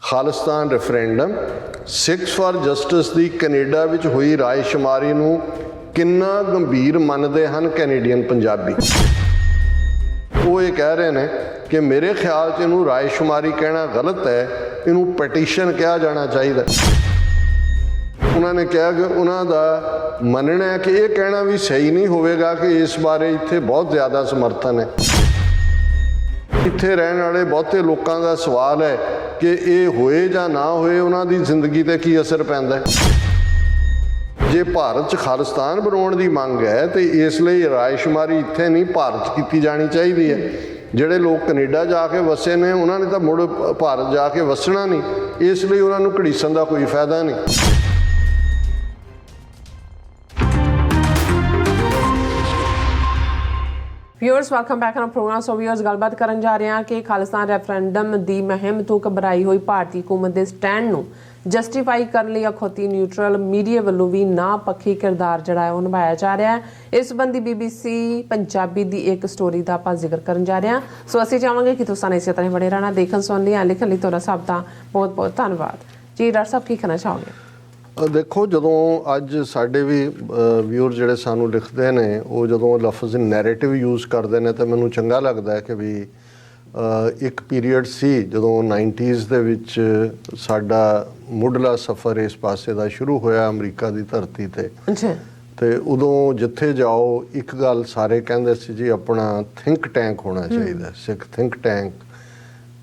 Khalistan referendum Sikhs for justice the Canada ਵਿੱਚ ਹੋਈ ਰਾਏਸ਼ੁਮਾਰੀ ਨੂੰ ਕਿੰਨਾ ਗੰਭੀਰ ਮੰਨਦੇ ਹਨ ਕੈਨੇਡੀਅਨ ਪੰਜਾਬੀ। ਉਹ ਇਹ ਕਹਿ ਰਹੇ ਨੇ ਕਿ ਮੇਰੇ ਖਿਆਲ 'ਚ ਇਹਨੂੰ ਰਾਏਸ਼ੁਮਾਰੀ ਕਹਿਣਾ ਗਲਤ ਹੈ, ਇਹਨੂੰ ਪਟੀਸ਼ਨ ਕਿਹਾ ਜਾਣਾ ਚਾਹੀਦਾ। ਉਹਨਾਂ ਨੇ ਕਿਹਾ ਕਿ ਉਹਨਾਂ ਦਾ ਮੰਨਣਾ ਹੈ ਕਿ ਇਹ ਕਹਿਣਾ ਵੀ ਸਹੀ ਨਹੀਂ ਹੋਵੇਗਾ ਕਿ ਇਸ ਬਾਰੇ ਇੱਥੇ ਬਹੁਤ ਜ਼ਿਆਦਾ ਸਮਰਥਨ ਹੈ। ਇੱਥੇ ਰਹਿਣ ਵਾਲੇ ਬਹੁਤੇ ਲੋਕਾਂ ਦਾ ਸਵਾਲ ਹੈ ਕਿ ਇਹ ਹੋਏ ਜਾਂ ਨਾ ਹੋਏ ਉਹਨਾਂ ਦੀ ਜ਼ਿੰਦਗੀ 'ਤੇ ਕੀ ਅਸਰ ਪੈਂਦਾ। ਜੇ ਭਾਰਤ 'ਚ ਖਾਲਿਸਤਾਨ ਬਣਾਉਣ ਦੀ ਮੰਗ ਹੈ ਤੇ ਇਸ ਲਈ ਰਾਏਸ਼ੁਮਾਰੀ ਇੱਥੇ ਨਹੀਂ ਭਾਰਤ 'ਚ ਕੀਤੀ ਜਾਣੀ ਚਾਹੀਦੀ ਹੈ। ਜਿਹੜੇ ਲੋਕ ਕੈਨੇਡਾ ਜਾ ਕੇ ਵਸੇ ਨੇ ਉਹਨਾਂ ਨੇ ਤਾਂ ਮੁੜ ਭਾਰਤ ਜਾ ਕੇ ਵਸਣਾ ਨਹੀਂ, ਇਸ ਲਈ ਉਹਨਾਂ ਨੂੰ ਘੜੀਸਣ ਦਾ ਕੋਈ ਫਾਇਦਾ ਨਹੀਂ। Viewers welcome back on program. So viewers ਗੱਲਬਾਤ ਕਰਨ ਜਾ ਰਹੇ ਹਾਂ ਕਿ ਖਾਲਿਸਤਾਨ ਰੈਫਰੈਂਡਮ ਦੀ ਮੁਹਿੰਮ ਤੋਂ ਘਬਰਾਈ ਹੋਈ ਭਾਰਤੀ ਹਕੂਮਤ ਦੇ ਸਟੈਂਡ ਨੂੰ ਜਸਟੀਫਾਈ ਕਰਨ ਲਈ ਅਖੌਤੀ ਨਿਊਟਰਲ ਮੀਡੀਆ ਵੱਲੋਂ ਵੀ ਨਾ ਪੱਖੀ ਕਿਰਦਾਰ ਜਿਹੜਾ ਹੈ ਉਹ ਨਿਭਾਇਆ ਜਾ ਰਿਹਾ ਹੈ। ਇਸ ਸੰਬੰਧੀ BBC ਪੰਜਾਬੀ ਦੀ ਇੱਕ ਸਟੋਰੀ ਦਾ ਆਪਾਂ ਜ਼ਿਕਰ ਕਰਨ ਜਾ ਰਹੇ ਹਾਂ। ਸੋ ਅਸੀਂ ਚਾਹਾਂਗੇ ਕਿ ਤੁਸੀਂ ਇਸੇ ਤਰ੍ਹਾਂ ਬਣੇ ਰਹਿਣਾ, ਦੇਖਣ ਸੁਣਨ ਲਈ, ਲਿਖਣ ਲਈ ਤੁਹਾਡਾ ਸਭ ਦਾ ਬਹੁਤ ਬਹੁਤ ਧੰਨਵਾਦ ਜੀ। ਡਾਕਟਰ ਸਾਹਿਬ ਕੀ ਕਹਿਣਾ ਚਾਹੋਗੇ? ਦੇਖੋ, ਜਦੋਂ ਅੱਜ ਸਾਡੇ ਵੀ ਵਿਊਅਰ ਜਿਹੜੇ ਸਾਨੂੰ ਲਿਖਦੇ ਨੇ ਉਹ ਜਦੋਂ ਲਫ਼ਜ਼ ਨੈਰੇਟਿਵ ਯੂਜ਼ ਕਰਦੇ ਨੇ ਤਾਂ ਮੈਨੂੰ ਚੰਗਾ ਲੱਗਦਾ ਹੈ ਕਿ ਵੀ ਇੱਕ ਪੀਰੀਅਡ ਸੀ ਜਦੋਂ 90s ਦੇ ਵਿੱਚ ਸਾਡਾ ਮੁੱਢਲਾ ਸਫ਼ਰ ਇਸ ਪਾਸੇ ਦਾ ਸ਼ੁਰੂ ਹੋਇਆ ਅਮਰੀਕਾ ਦੀ ਧਰਤੀ 'ਤੇ। ਅਤੇ ਉਦੋਂ ਜਿੱਥੇ ਜਾਓ ਇੱਕ ਗੱਲ ਸਾਰੇ ਕਹਿੰਦੇ ਸੀ ਜੀ ਆਪਣਾ ਥਿੰਕ ਟੈਂਕ ਹੋਣਾ ਚਾਹੀਦਾ, ਸਿੱਖ ਥਿੰਕ ਟੈਂਕ।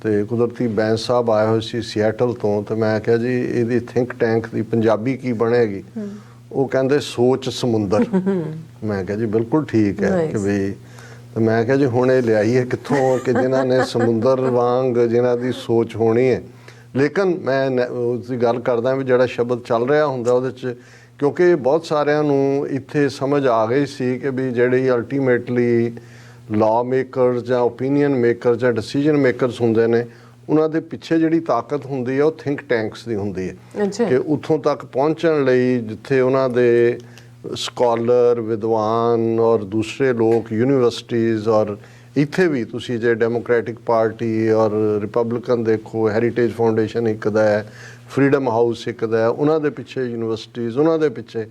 ਅਤੇ ਕੁਦਰਤੀ ਬੈਂਸ ਸਾਹਿਬ ਆਏ ਹੋਏ ਸੀ ਸਿਐਟਲ ਤੋਂ, ਅਤੇ ਮੈਂ ਕਿਹਾ ਜੀ ਇਹਦੀ ਥਿੰਕ ਟੈਂਕ ਦੀ ਪੰਜਾਬੀ ਕੀ ਬਣੇਗੀ? ਉਹ ਕਹਿੰਦੇ ਸੋਚ ਸਮੁੰਦਰ। ਮੈਂ ਕਿਹਾ ਜੀ ਬਿਲਕੁਲ ਠੀਕ ਹੈ ਕਿ ਵੀ, ਅਤੇ ਮੈਂ ਕਿਹਾ ਜੀ ਹੁਣ ਇਹ ਲਿਆਈਏ ਕਿੱਥੋਂ ਕਿ ਜਿਨ੍ਹਾਂ ਨੇ ਸਮੁੰਦਰ ਵਾਂਗ ਜਿਨ੍ਹਾਂ ਦੀ ਸੋਚ ਹੋਣੀ ਹੈ। ਲੇਕਿਨ ਮੈਂ ਉਸ ਦੀ ਗੱਲ ਕਰਦਾ ਵੀ ਜਿਹੜਾ ਸ਼ਬਦ ਚੱਲ ਰਿਹਾ ਹੁੰਦਾ ਉਹਦੇ 'ਚ, ਕਿਉਂਕਿ ਬਹੁਤ ਸਾਰਿਆਂ ਨੂੰ ਇੱਥੇ ਸਮਝ ਆ ਗਈ ਸੀ ਕਿ ਵੀ ਜਿਹੜੀ ਅਲਟੀਮੇਟਲੀ ਲਾਅ ਮੇਕਰਸ ਜਾਂ ਓਪੀਨੀਅਨ ਮੇਕਰਸ ਜਾਂ ਡਿਸੀਜਨ ਮੇਕਰਸ ਹੁੰਦੇ ਨੇ ਉਹਨਾਂ ਦੇ ਪਿੱਛੇ ਜਿਹੜੀ ਤਾਕਤ ਹੁੰਦੀ ਹੈ ਉਹ ਥਿੰਕ ਟੈਂਕਸ ਦੀ ਹੁੰਦੀ ਹੈ ਕਿ ਉੱਥੋਂ ਤੱਕ ਪਹੁੰਚਣ ਲਈ ਜਿੱਥੇ ਉਹਨਾਂ ਦੇ ਸਕਾਲਰ, ਵਿਦਵਾਨ ਔਰ ਦੂਸਰੇ ਲੋਕ, ਯੂਨੀਵਰਸਿਟੀਜ਼, ਔਰ ਇੱਥੇ ਵੀ ਤੁਸੀਂ ਜੇ ਡੈਮੋਕ੍ਰੈਟਿਕ ਪਾਰਟੀ ਔਰ ਰਿਪਬਲਿਕਨ ਦੇਖੋ, ਹੈਰੀਟੇਜ ਫਾਊਂਡੇਸ਼ਨ ਇੱਕ ਦਾ ਹੈ, ਫਰੀਡਮ ਹਾਊਸ ਇੱਕ ਦਾ ਹੈ, ਉਹਨਾਂ ਦੇ ਪਿੱਛੇ ਯੂਨੀਵਰਸਿਟੀਜ਼, ਉਹਨਾਂ ਦੇ ਪਿੱਛੇ,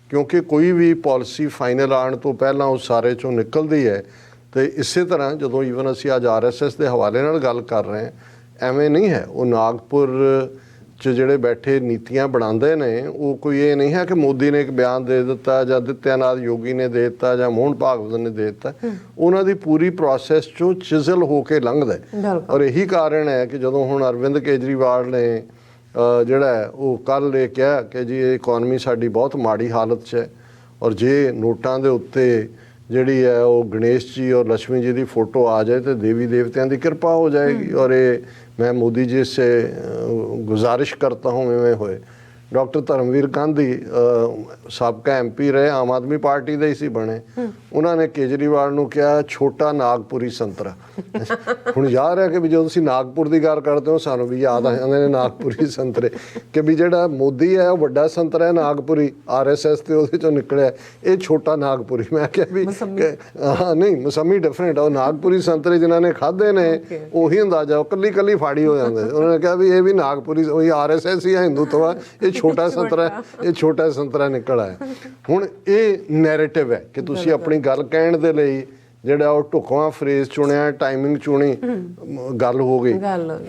ਕਿਉਂਕਿ ਕੋਈ ਵੀ ਪਾਲਿਸੀ ਫਾਈਨਲ ਆਉਣ ਤੋਂ ਪਹਿਲਾਂ ਉਹ ਸਾਰੇ 'ਚੋਂ ਨਿਕਲਦੀ ਹੈ। ਅਤੇ ਇਸੇ ਤਰ੍ਹਾਂ ਜਦੋਂ ਈਵਨ ਅਸੀਂ ਅੱਜ RSS ਦੇ ਹਵਾਲੇ ਨਾਲ ਗੱਲ ਕਰ ਰਹੇ ਹਾਂ, ਐਵੇਂ ਨਹੀਂ ਹੈ। ਉਹ ਨਾਗਪੁਰ 'ਚ ਜਿਹੜੇ ਬੈਠੇ ਨੀਤੀਆਂ ਬਣਾਉਂਦੇ ਨੇ ਉਹ ਕੋਈ ਇਹ ਨਹੀਂ ਹੈ ਕਿ ਮੋਦੀ ਨੇ ਇੱਕ ਬਿਆਨ ਦੇ ਦਿੱਤਾ ਜਾਂ ਆਦਿੱਤਿਆਨਾਥ ਯੋਗੀ ਨੇ ਦੇ ਦਿੱਤਾ ਜਾਂ ਮੋਹਨ ਭਾਗਵਤ ਨੇ ਦੇ ਦਿੱਤਾ। ਉਹਨਾਂ ਦੀ ਪੂਰੀ ਪ੍ਰੋਸੈਸ 'ਚੋਂ ਚਿਜ਼ਲ ਹੋ ਕੇ ਲੰਘਦਾ। ਔਰ ਇਹੀ ਕਾਰਨ ਹੈ ਕਿ ਜਦੋਂ ਹੁਣ ਅਰਵਿੰਦ ਕੇਜਰੀਵਾਲ ਨੇ ਜਿਹੜਾ ਉਹ ਕੱਲ੍ਹ ਇਹ ਕਿਹਾ ਕਿ ਜੀ ਇਹ ਇਕੋਨਮੀ ਸਾਡੀ ਬਹੁਤ ਮਾੜੀ ਹਾਲਤ 'ਚ ਹੈ, ਔਰ ਜੇ ਨੋਟਾਂ ਦੇ ਉੱਤੇ ਜਿਹੜੀ ਹੈ ਉਹ ਗਣੇਸ਼ ਜੀ ਔਰ ਲక్ష్ਮੀ ਜੀ ਦੀ ਫੋਟੋ ਆ ਜਾਏ ਤਾਂ ਦੇਵੀ ਦੇਵਤਿਆਂ ਦੀ ਕਿਰਪਾ ਹੋ ਜਾਏਗੀ। ਔਰ ਇਹ मैं मोदी जी से गुजारिश करता हूँ इवें होए। डॉक्टर धर्मवीर गांधी साबका MP रहे, आम आदमी पार्टी ਦੇ ਹੀ ਸੀ ਬਣੇ। ਉਹਨਾਂ ਨੇ ਕੇਜਰੀਵਾਲ ਨੂੰ ਕਿਹਾ ਛੋਟਾ ਨਾਗਪੁਰੀ ਸੰਤਰਾ। ਹੁਣ ਯਾਦ ਹੈ ਕਿ ਵੀ ਜਦੋਂ ਤੁਸੀਂ ਨਾਗਪੁਰ ਦੀ ਗੱਲ ਕਰਦੇ ਹੋ ਸਾਨੂੰ ਵੀ ਯਾਦ ਆ ਜਾਂਦੇ ਨੇ ਨਾਗਪੁਰੀ ਸੰਤਰੇ, ਕਿ ਵੀ ਜਿਹੜਾ ਮੋਦੀ ਹੈ ਉਹ ਵੱਡਾ ਸੰਤਰਾ ਹੈ ਨਾਗਪੁਰੀ, RSS ਤੇ ਉਹਦੇ 'ਚੋਂ ਨਿਕਲਿਆ, ਇਹ ਛੋਟਾ ਨਾਗਪੁਰੀ। ਮੈਂ ਕਿਹਾ ਵੀ ਹਾਂ ਨਹੀਂ, ਮੌਸਮੀ ਡਿਫਰੈਂਟ ਆ। ਉਹ ਨਾਗਪੁਰੀ ਸੰਤਰੇ ਜਿਨ੍ਹਾਂ ਨੇ ਖਾਧੇ ਨੇ ਉਹੀ ਅੰਦਾਜ਼ਾ, ਉਹ ਕੱਲੀ ਕੱਲੀ ਫਾੜੀ ਹੋ ਜਾਂਦੇ। ਉਹਨਾਂ ਨੇ ਕਿਹਾ ਵੀ ਇਹ ਵੀ ਨਾਗਪੁਰੀ, ਉਹੀ RSS ਹੀ ਹੈ, ਹਿੰਦੂਤਵ ਆ, ਇਹ ਛੋਟਾ ਸੰਤਰਾ, ਇਹ ਛੋਟਾ ਸੰਤਰਾ ਨਿਕਲ ਆਇਆ। ਹੁਣ ਇਹ ਨੈਰੇਟਿਵ ਹੈ ਕਿ ਤੁਸੀਂ ਆਪਣੀ ਗੱਲ ਕਹਿਣ ਦੇ ਲਈ ਜਿਹੜਾ ਉਹ ਢੁਕਵਾਂ ਫਰੇਜ਼ ਚੁਣਿਆ, ਟਾਈਮਿੰਗ ਚੁਣੀ, ਗੱਲ ਹੋ ਗਈ।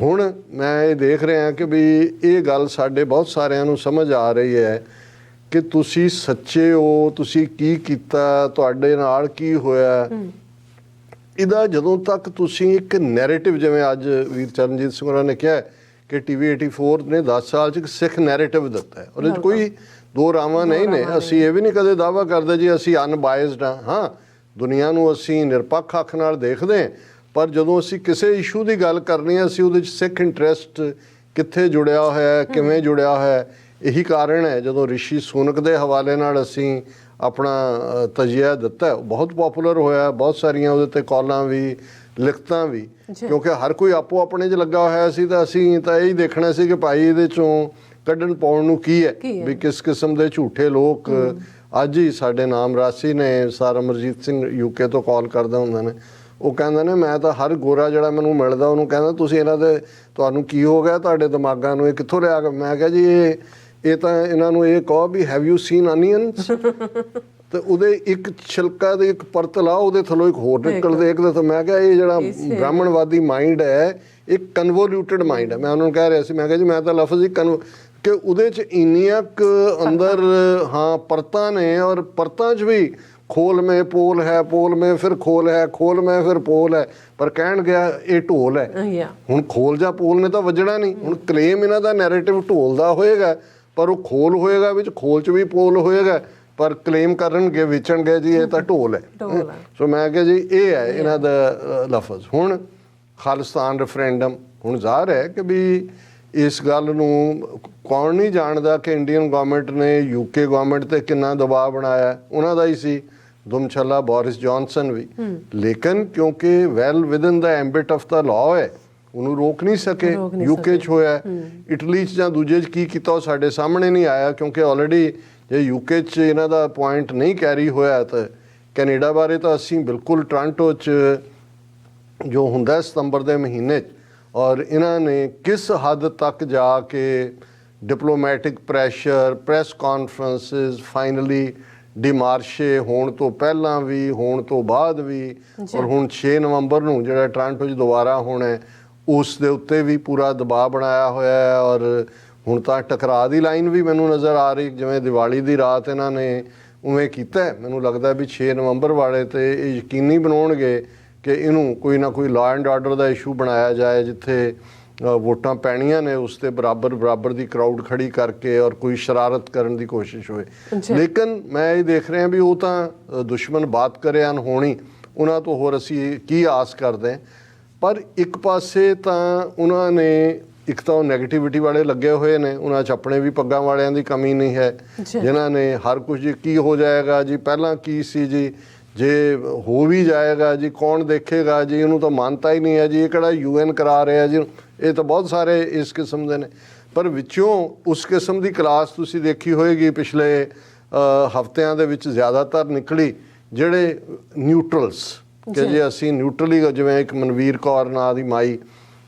ਹੁਣ ਮੈਂ ਇਹ ਦੇਖ ਰਿਹਾ ਕਿ ਵੀ ਇਹ ਗੱਲ ਸਾਡੇ ਬਹੁਤ ਸਾਰਿਆਂ ਨੂੰ ਸਮਝ ਆ ਰਹੀ ਹੈ ਕਿ ਤੁਸੀਂ ਸੱਚੇ ਹੋ, ਤੁਸੀਂ ਕੀ ਕੀਤਾ, ਤੁਹਾਡੇ ਨਾਲ ਕੀ ਹੋਇਆ। ਇਹਦਾ ਜਦੋਂ ਤੱਕ ਤੁਸੀਂ ਇੱਕ ਨੈਰੇਟਿਵ, ਜਿਵੇਂ ਅੱਜ ਵੀਰ ਚਰਨਜੀਤ ਸਿੰਘ ਹੋਰਾਂ ਨੇ ਕਿਹਾ ਕਿ TV 84 ਨੇ 10 ਸਾਲ 'ਚ ਇੱਕ ਸਿੱਖ ਨੈਰੇਟਿਵ ਦਿੱਤਾ ਹੈ। ਉਹਦੇ 'ਚ ਕੋਈ ਦੋ ਰਾਵਾਂ ਨਹੀਂ ਨੇ। ਅਸੀਂ ਇਹ ਵੀ ਨਹੀਂ ਕਦੇ ਦਾਅਵਾ ਕਰਦੇ ਜੀ ਅਸੀਂ ਅਨਬਾਇਸਡ ਹਾਂ। ਹਾਂ, ਦੁਨੀਆ ਨੂੰ ਅਸੀਂ ਨਿਰਪੱਖ ਅੱਖ ਨਾਲ ਦੇਖਦੇ ਹਾਂ, ਪਰ ਜਦੋਂ ਅਸੀਂ ਕਿਸੇ ਇਸ਼ੂ ਦੀ ਗੱਲ ਕਰਨੀ ਹੈ ਅਸੀਂ ਉਹਦੇ 'ਚ ਸਿੱਖ ਇੰਟਰਸਟ ਕਿੱਥੇ ਜੁੜਿਆ ਹੋਇਆ, ਕਿਵੇਂ ਜੁੜਿਆ ਹੋਇਆ। ਇਹੀ ਕਾਰਨ ਹੈ ਜਦੋਂ ਰਿਸ਼ੀ ਸੂਨਕ ਦੇ ਹਵਾਲੇ ਨਾਲ ਅਸੀਂ ਆਪਣਾ ਤਜੀਆ ਦਿੱਤਾ, ਬਹੁਤ ਪੋਪੂਲਰ ਹੋਇਆ, ਬਹੁਤ ਸਾਰੀਆਂ ਉਹਦੇ 'ਤੇ ਕਾਲਾਂ ਵੀ, ਲਿਖਤਾਂ ਵੀ, ਕਿਉਂਕਿ ਹਰ ਕੋਈ ਆਪੋ ਆਪਣੇ 'ਚ ਲੱਗਾ ਹੋਇਆ ਸੀ। ਤਾਂ ਅਸੀਂ ਤਾਂ ਇਹੀ ਦੇਖਣਾ ਸੀ ਕਿ ਭਾਈ ਇਹਦੇ 'ਚੋਂ ਕੱਢਣ ਪਾਉਣ ਨੂੰ ਕੀ ਹੈ, ਵੀ ਕਿਸ ਕਿਸਮ ਦੇ ਝੂਠੇ ਲੋਕ। ਅੱਜ ਹੀ ਸਾਡੇ ਨਾਮ ਰਾਸੀ ਨੇ, ਸਰ ਅਮਰਜੀਤ ਸਿੰਘ UK ਤੋਂ ਕਾਲ ਕਰਦੇ ਹੁੰਦੇ ਨੇ, ਉਹ ਕਹਿੰਦੇ ਨੇ ਮੈਂ ਤਾਂ ਹਰ ਗੋਰਾ ਜਿਹੜਾ ਮੈਨੂੰ ਮਿਲਦਾ ਉਹਨੂੰ ਕਹਿੰਦਾ ਤੁਸੀਂ ਇਹਨਾਂ ਦੇ ਤੁਹਾਨੂੰ ਕੀ ਹੋ ਗਿਆ ਤੁਹਾਡੇ ਦਿਮਾਗਾਂ ਨੂੰ, ਇਹ ਕਿੱਥੋਂ ਲਿਆ ਕੇ? ਮੈਂ ਕਿਹਾ ਜੀ ਇਹ ਤਾਂ ਇਹਨਾਂ ਨੂੰ ਇਹ ਕਹੋ ਵੀ ਹੈਵ ਯੂ ਸੀਨ ਅਨੀਅਨਸ ਤੇ ਉਹਦੇ ਇੱਕ ਛਿਲਕਾ ਦੇ ਇੱਕ ਪਰਤ ਲਾ, ਉਹਦੇ ਥੱਲੋਂ ਇੱਕ ਹੋਰ ਨਿਕਲਦੇ ਇੱਕ ਤਾਂ ਮੈਂ ਕਿਹਾ ਇਹ ਜਿਹੜਾ ਬ੍ਰਾਹਮਣਵਾਦੀ ਮਾਈਂਡ ਹੈ ਇੱਕ ਕਨਵੋਲਿਊਟਡ ਮਾਈਂਡ ਹੈ। ਮੈਂ ਉਹਨਾਂ ਨੂੰ ਕਹਿ ਰਿਹਾ ਸੀ, ਮੈਂ ਕਿਹਾ ਜੀ ਮੈਂ ਤਾਂ ਲਫ਼ਜ਼ ਹੀ ਕਿ ਉਹਦੇ 'ਚ ਇੰਨੀਆਂ ਕੁ ਅੰਦਰ ਹਾਂ ਪਰਤਾਂ ਨੇ, ਔਰ ਪਰਤਾਂ 'ਚ ਵੀ ਖੋਲ ਮੇ ਪੋਲ ਹੈ, ਪੋਲ ਮੇ ਫਿਰ ਖੋਲ ਹੈ, ਖੋਲ ਮੇ ਫਿਰ ਪੋਲ ਹੈ, ਪਰ ਕਹਿਣ ਗਿਆ ਇਹ ਢੋਲ ਹੈ। ਹੁਣ ਖੋਲ ਜਾਂ ਪੋਲ ਨੇ ਤਾਂ ਵੱਜਣਾ ਨਹੀਂ। ਹੁਣ ਕਲੇਮ ਇਹਨਾਂ ਦਾ ਨੈਰੇਟਿਵ ਢੋਲ ਦਾ ਹੋਏਗਾ, ਪਰ ਉਹ ਖੋਲ ਹੋਏਗਾ ਵਿੱਚ, ਖੋਲ 'ਚ ਵੀ ਪੋਲ ਹੋਏਗਾ, ਪਰ ਕਲੇਮ ਕਰਨਗੇ ਵੇਚਣਗੇ ਜੀ ਇਹ ਤਾਂ ਢੋਲ ਹੈ। ਸੋ ਮੈਂ ਕਿਹਾ ਜੀ ਇਹ ਹੈ ਇਹਨਾਂ ਦਾ ਲਫ਼ਜ਼। ਹੁਣ ਖਾਲਿਸਤਾਨ ਰੈਫਰੈਂਡਮ, ਹੁਣ ਜ਼ਾਹਰ ਹੈ ਕਿ ਵੀ ਇਸ ਗੱਲ ਨੂੰ ਕੌਣ ਨਹੀਂ ਜਾਣਦਾ ਕਿ ਇੰਡੀਅਨ ਗਵਰਨਮੈਂਟ ਨੇ ਯੂਕੇ ਗਵਰਨਮੈਂਟ ਤੇ ਕਿੰਨਾ ਦਬਾਅ ਬਣਾਇਆ, ਉਹਨਾਂ ਦਾ ਹੀ ਸੀ ਦੁਮਛੱਲਾ ਬੋਰਿਸ ਜੌਨਸਨ ਵੀ। ਲੇਕਿਨ ਕਿਉਂਕਿ well within the ambit of the law ਹੈ, ਉਹਨੂੰ ਰੋਕ ਨਹੀਂ ਸਕੇ। ਯੂਕੇ 'ਚ ਹੋਇਆ, ਇਟਲੀ 'ਚ ਜਾਂ ਦੂਜੇ 'ਚ ਕੀ ਕੀਤਾ ਉਹ ਸਾਡੇ ਸਾਹਮਣੇ ਨਹੀਂ ਆਇਆ, ਕਿਉਂਕਿ ਆਲਰੇਡੀ ਜੇ ਯੂਕੇ 'ਚ ਇਹਨਾਂ ਦਾ ਪੁਆਇੰਟ ਨਹੀਂ ਕੈਰੀ ਹੋਇਆ ਤਾਂ ਕੈਨੇਡਾ ਬਾਰੇ ਤਾਂ ਅਸੀਂ ਬਿਲਕੁਲ ਟੋਰਾਂਟੋ 'ਚ ਜੋ ਹੁੰਦਾ ਸਤੰਬਰ ਦੇ ਮਹੀਨੇ 'ਚ, ਔਰ ਇਹਨਾਂ ਨੇ ਕਿਸ ਹੱਦ ਤੱਕ ਜਾ ਕੇ diplomatic pressure, press conferences, finally demarche ਹੋਣ ਤੋਂ ਪਹਿਲਾਂ ਵੀ, ਹੋਣ ਤੋਂ ਬਾਅਦ ਵੀ, ਔਰ ਹੁਣ 6 ਨਵੰਬਰ ਨੂੰ ਜਿਹੜਾ ਟੋਰਾਂਟੋ 'ਚ ਦੁਬਾਰਾ ਹੋਣਾ ਉਸ ਦੇ ਉੱਤੇ ਵੀ ਪੂਰਾ ਦਬਾਅ ਬਣਾਇਆ ਹੋਇਆ ਹੈ। ਔਰ ਹੁਣ ਤਾਂ ਟਕਰਾਅ ਦੀ ਲਾਈਨ ਵੀ ਮੈਨੂੰ ਨਜ਼ਰ ਆ ਰਹੀ, ਜਿਵੇਂ ਦੀਵਾਲੀ ਦੀ ਰਾਤ ਇਹਨਾਂ ਨੇ ਉਵੇਂ ਕੀਤਾ। ਮੈਨੂੰ ਲੱਗਦਾ ਵੀ 6 ਨਵੰਬਰ ਵਾਲੇ ਤੇ ਇਹ ਯਕੀਨੀ ਬਣਾਉਣਗੇ ਕਿ ਇਹਨੂੰ ਕੋਈ ਨਾ ਕੋਈ law and order the issue ਬਣਾਇਆ ਜਾਏ, ਜਿੱਥੇ ਵੋਟਾਂ ਪੈਣੀਆਂ ਨੇ ਉਸ ਤੇ ਬਰਾਬਰ ਦੀ ਕਰਾਊਡ ਖੜੀ ਕਰਕੇ ਔਰ ਕੋਈ ਸ਼ਰਾਰਤ ਕਰਨ ਦੀ ਕੋਸ਼ਿਸ਼ ਹੋਏ। ਲੇਕਿਨ ਮੈਂ ਇਹ ਦੇਖ ਰਿਹਾ ਵੀ ਉਹ ਤਾਂ ਦੁਸ਼ਮਣ ਬਾਤ ਕਰੇ ਅਨਹੋਣੀ, ਉਹਨਾਂ ਤੋਂ ਹੋਰ ਅਸੀਂ ਕੀ ਆਸ ਕਰਦੇ ਹਾਂ। ਪਰ ਇੱਕ ਪਾਸੇ ਤਾਂ ਉਹਨਾਂ ਨੇ, ਇੱਕ ਤਾਂ ਉਹ ਨੈਗੇਟਿਵਿਟੀ ਵਾਲੇ ਲੱਗੇ ਹੋਏ ਨੇ, ਉਹਨਾਂ 'ਚ ਆਪਣੇ ਵੀ ਪੱਗਾਂ ਵਾਲਿਆਂ ਦੀ ਕਮੀ ਨਹੀਂ ਹੈ, ਜਿਨ੍ਹਾਂ ਨੇ ਹਰ ਕੁਝ ਜੀ ਕੀ ਹੋ ਜਾਏਗਾ ਜੀ, ਪਹਿਲਾਂ ਕੀ ਸੀ ਜੀ, ਜੇ ਹੋ ਵੀ ਜਾਏਗਾ ਜੀ ਕੌਣ ਦੇਖੇਗਾ ਜੀ, ਇਹਨੂੰ ਤਾਂ ਮਾਨਤਾ ਹੀ ਨਹੀਂ ਹੈ ਜੀ, ਇਹ ਕਿਹੜਾ UN ਕਰਾ ਰਿਹਾ ਜੀ। ਇਹ ਤਾਂ ਬਹੁਤ ਸਾਰੇ ਇਸ ਕਿਸਮ ਦੇ ਨੇ। ਪਰ ਵਿੱਚੋਂ ਉਸ ਕਿਸਮ ਦੀ ਕਲਾਸ ਤੁਸੀਂ ਦੇਖੀ ਹੋਏਗੀ ਪਿਛਲੇ ਹਫ਼ਤਿਆਂ ਦੇ ਵਿੱਚ ਜ਼ਿਆਦਾਤਰ ਨਿਕਲੀ, ਜਿਹੜੇ ਨਿਊਟਰਲਸ, ਕਿ ਜੇ ਅਸੀਂ ਨਿਊਟਰਲੀ, ਜਿਵੇਂ ਇੱਕ ਮਨਵੀਰ ਕੌਰ ਨਾਂ ਦੀ ਮਾਈ